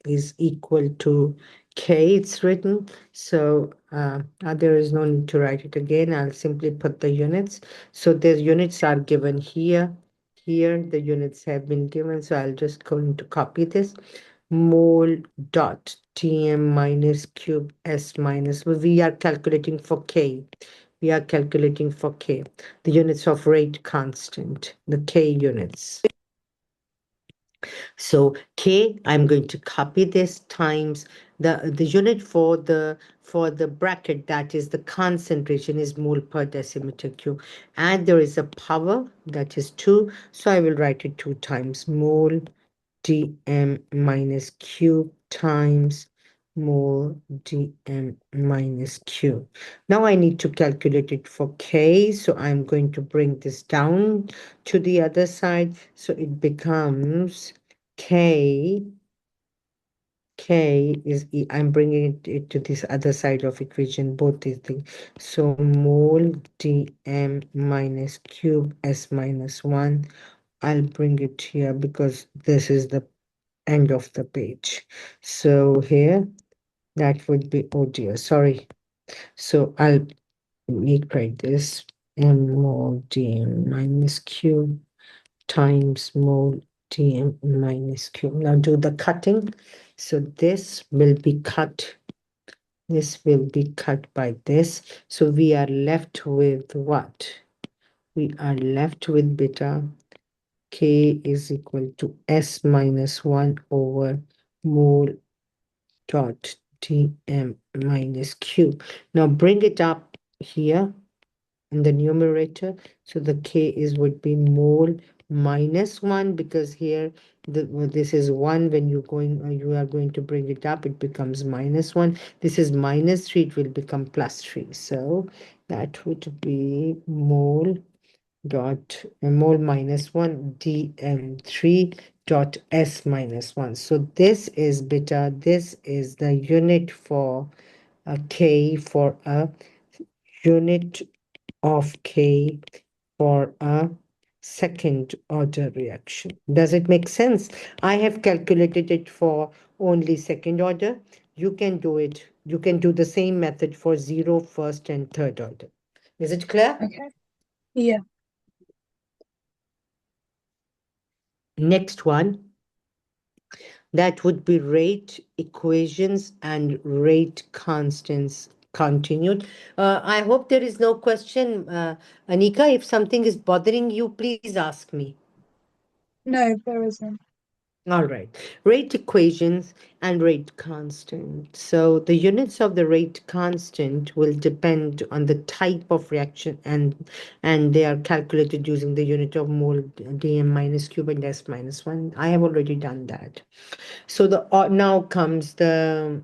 is equal to K, it's written. So there is no need to write it again. I'll simply put the units. So the units are given here. Here, the units have been given. So I'll just going to copy this. Mole dot Tm minus cube S minus. We are calculating for K. We are calculating for K. The units of rate constant, the K units. So K, I'm going to copy this times the unit for the bracket, that is the concentration, is mole per decimeter cube. And there is a power that is 2. So I will write it 2 times mole dm minus q times mole dm minus q. Now I need to calculate it for K. So I'm going to bring this down to the other side. So it becomes K is I'm bringing it to this other side of equation, both these things. So mole dm minus cube S minus 1. I'll bring it here because this is the end of the page. So here, that would be, oh dear, sorry. So I'll write this m mole dm minus cube times mole dm minus cube. Now do the cutting. So this will be cut. This will be cut by this. So we are left with what? We are left with beta K is equal to S minus 1 over mole dot dm minus q. Now bring it up here in the numerator. So the K is would be mole minus 1, because here this is 1. When you are going to bring it up, it becomes minus 1. This is minus 3, it will become plus 3. So that would be mole minus 1 dm3 dot S minus 1. So this is beta. This is the unit for a K, for a unit of K for a second order reaction. Does it make sense? I have calculated it for only second order. You can do it. You can do the same method for 0, first, and third order. Is it clear? Okay. Yeah. Next one, that would be rate equations and rate constants continued. I hope there is no question. Anika, if something is bothering you, please ask me. No, there isn't. All right. Rate equations and rate constant. So the units of the rate constant will depend on the type of reaction, and they are calculated using the unit of mole, dm minus cube and s minus 1. I have already done that. So the now comes the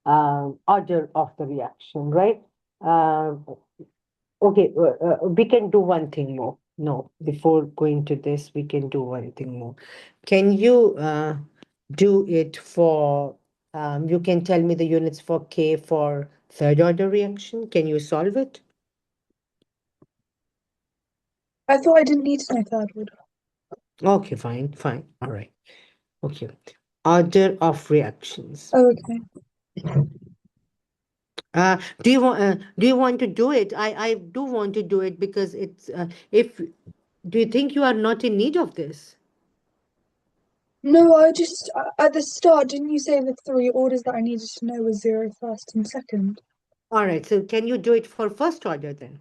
order of the reaction, right? Uh, Okay, we can do one thing more. No, before going to this, we can do one thing more. Can you do it for, you can tell me the units for K for third order reaction? Can you solve it? I thought I didn't need to know third order. Okay, fine, fine. All right. Okay. Order of reactions. Oh, okay. Do you want to do it? I do want to do it because it's if do you think you are not in need of this? No, I just at the start, didn't you say the three orders that I needed to know was zero, first, and second? All right, so can you do it for first order then?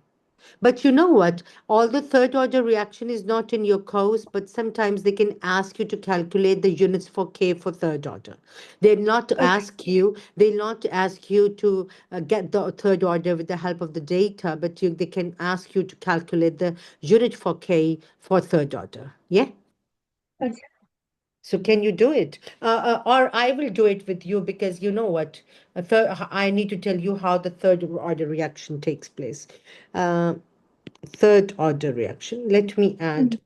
But you know what? All the third order reaction is not in your course, but sometimes they can ask you to calculate the units for K for third order. Okay, They'll not ask you to get the third order with the help of the data, but they can ask you to calculate the unit for K for third order. Yeah? okay. So can you do it? Or I will do it with you because you know what? I need to tell you how the third order reaction takes place. Uh, Third order reaction. Mm.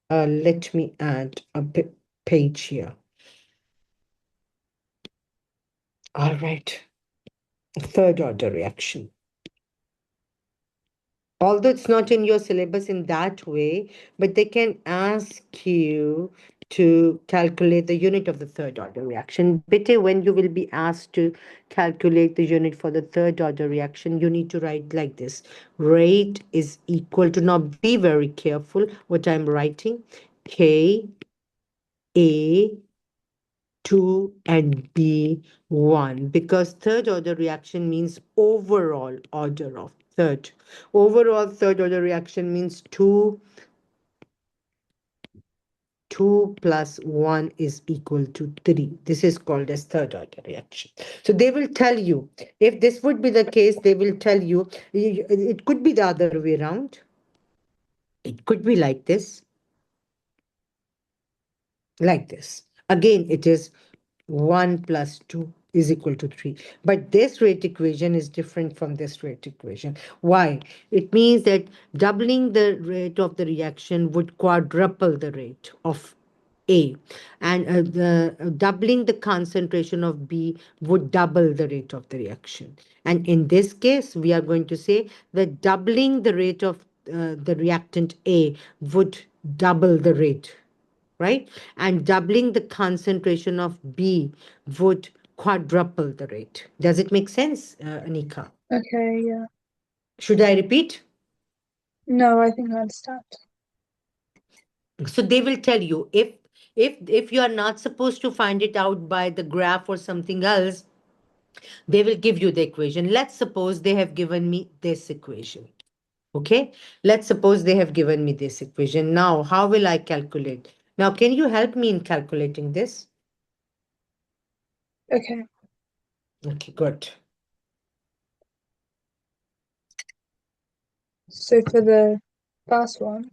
Let me add a page here. All right. Third order reaction. Although it's not in your syllabus in that way, but they can ask you to calculate the unit of the third order reaction. Bitte, when you will be asked to calculate the unit for the third order reaction, you need to write like this. Rate is equal to, now be very careful what I'm writing, K, A, 2 and B 1, because third order reaction means overall order of third. Overall third order reaction means 2 plus 1 is equal to 3. This is called as third order reaction. So they will tell you, if this would be the case, they will tell you, it could be the other way around. It could be like this. Again, it is 1 plus 2 is equal to 3. But this rate equation is different from this rate equation. Why? It means that doubling the rate of the reaction would quadruple the rate of A, and doubling the concentration of B would double the rate of the reaction. And in this case, we are going to say that doubling the rate of the reactant A would double the rate, right? And doubling the concentration of B would quadruple the rate. Does it make sense, Anika? Okay, yeah. Should I repeat? No, I think I understand. So they will tell you, if you are not supposed to find it out by the graph or something else, they will give you the equation. Let's suppose they have given me this equation. Okay, let's suppose they have given me this equation. Now, how will I calculate? Now, can you help me in calculating this? Okay, Okay, good. so for the first one,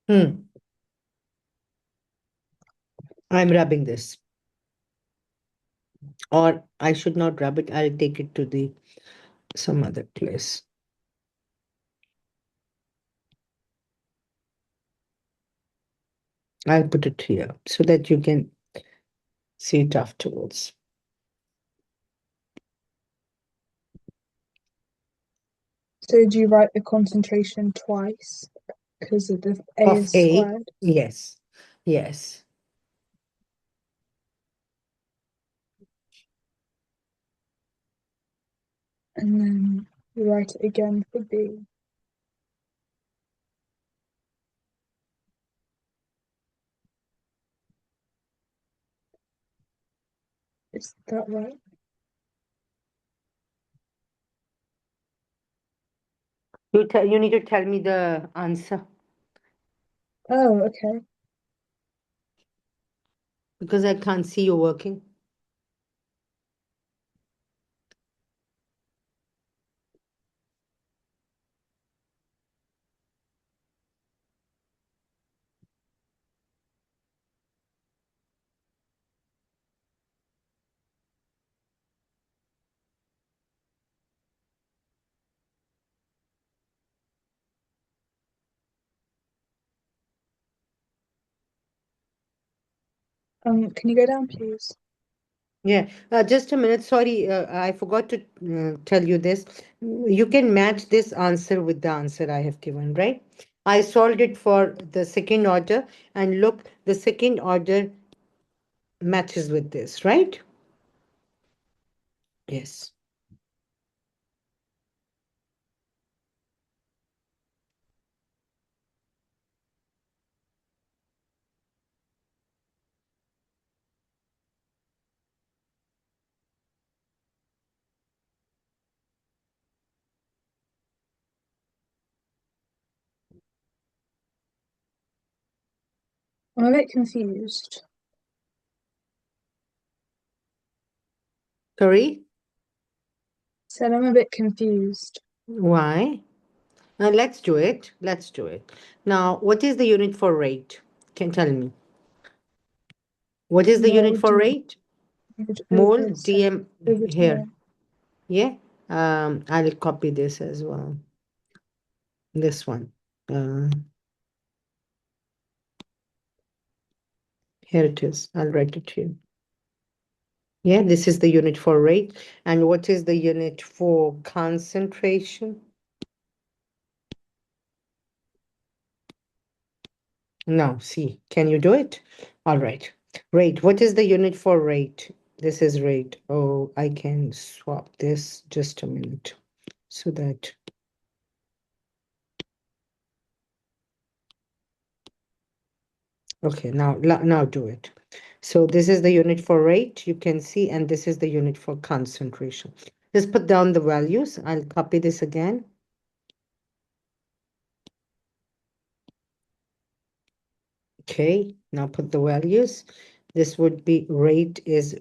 Hmm. I'm rubbing this. Or I should not rub it. I'll take it to the some other place. I'll put it here so that you can see it afterwards. so do you write the concentration twice because of the A Of is A, squared, yes, yes. and then you write it again for B? Is that right? You need to tell me the answer. Oh, okay. Because I can't see you working. Can you go down, please? Yeah, just a minute. Sorry, I forgot to tell you this. You can match this answer with the answer I have given, right? I solved it for the second order, and look, the second order matches with this, right? Yes. I'm a bit confused. Sorry, Said I'm a bit confused. why? Let's do it. Let's do it. Now, what is the unit for rate? Can tell me. What is the unit Mole for rate? Mole, over dm over here. time. Yeah. I'll copy this as well. This one. Uh, Here it is. I'll write it here. Yeah, this is the unit for rate. And what is the unit for concentration? Now, see, can you do it? All right. Rate. What is the unit for rate? This is rate. Oh, I can swap this just a minute so that. Okay, now do it. So this is the unit for rate, you can see, and this is the unit for concentration. Just put down the values. I'll copy this again. Okay, now put the values. This would be rate is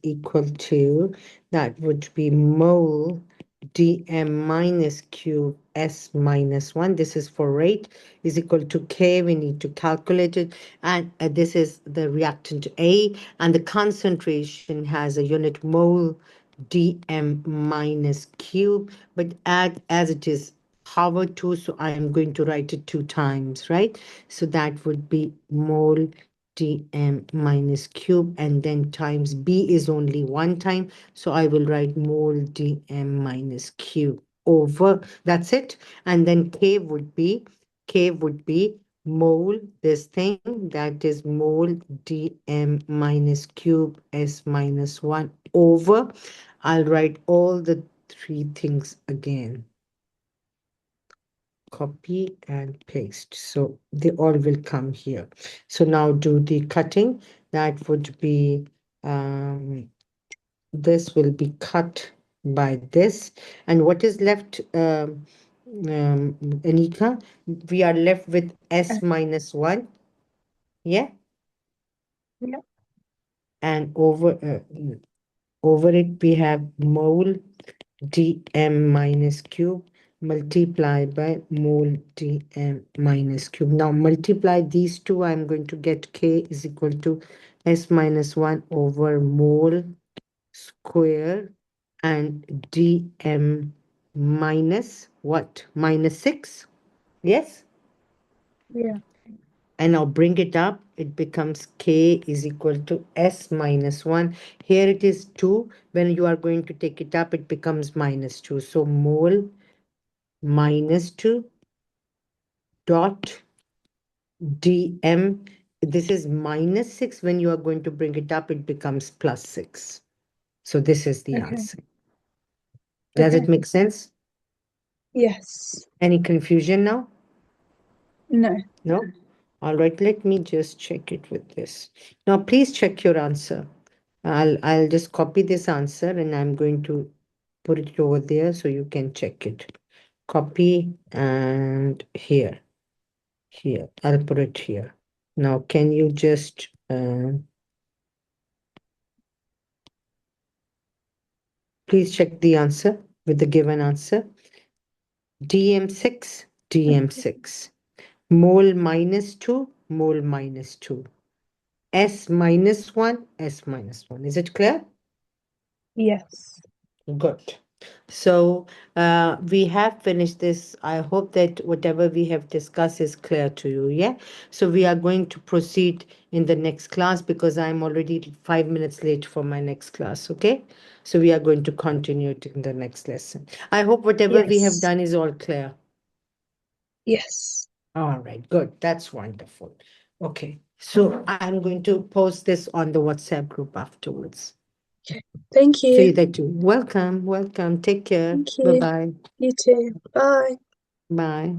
equal to, that would be mole dm minus q s minus 1. This is for rate, is equal to k. We need to calculate it. And this is the reactant A. And the concentration has a unit mole dm minus q. But as it is power 2, so I am going to write it 2 times, right? So that would be mole dm minus cube, and then times B is only 1 time, so I will write mole dm minus q over, that's it. And then K would be mole, this thing, that is mole dm minus cube s minus 1 over, I'll write all the three things again. Copy and paste. So they all will come here. So now do the cutting. That would be, this will be cut by this. And what is left, Anika? We are left with S minus 1. Yeah. Yeah. And over it, we have mole dm minus cube multiplied by mole dm minus cube. Now multiply these two, I'm going to get K is equal to S minus 1 over mole square and dm minus what? Minus 6. Yes? Yeah. And now bring it up, it becomes K is equal to S minus 1. Here it is 2. When you are going to take it up, it becomes minus 2. So mole minus 2 dot dm. This is minus 6. When you are going to bring it up, it becomes plus 6. So this is the Okay. answer. Does it Okay. make sense? Yes. Any confusion now? No. No? All right, let me just check it with this. Now, please check your answer. I'll just copy this answer and I'm going to put it over there so you can check it. Copy and here. I'll put it here. Now, can you just Please check the answer with the given answer. DM6, DM6. Mole minus 2, mole minus 2. S minus 1, S minus 1. Is it clear? Yes. Good. So we have finished this. I hope that whatever we have discussed is clear to you. Yeah. So we are going to proceed in the next class because I'm already 5 minutes late for my next class. Okay. So we are going to continue it in the next lesson. I hope whatever we have Yes. done is all clear. Yes. All right. Good. That's wonderful. Okay. So I'm going to post this on the WhatsApp group afterwards. Okay. Thank So you. that you welcome, welcome. Take care. Thank Bye you. bye. You too. Bye. Bye.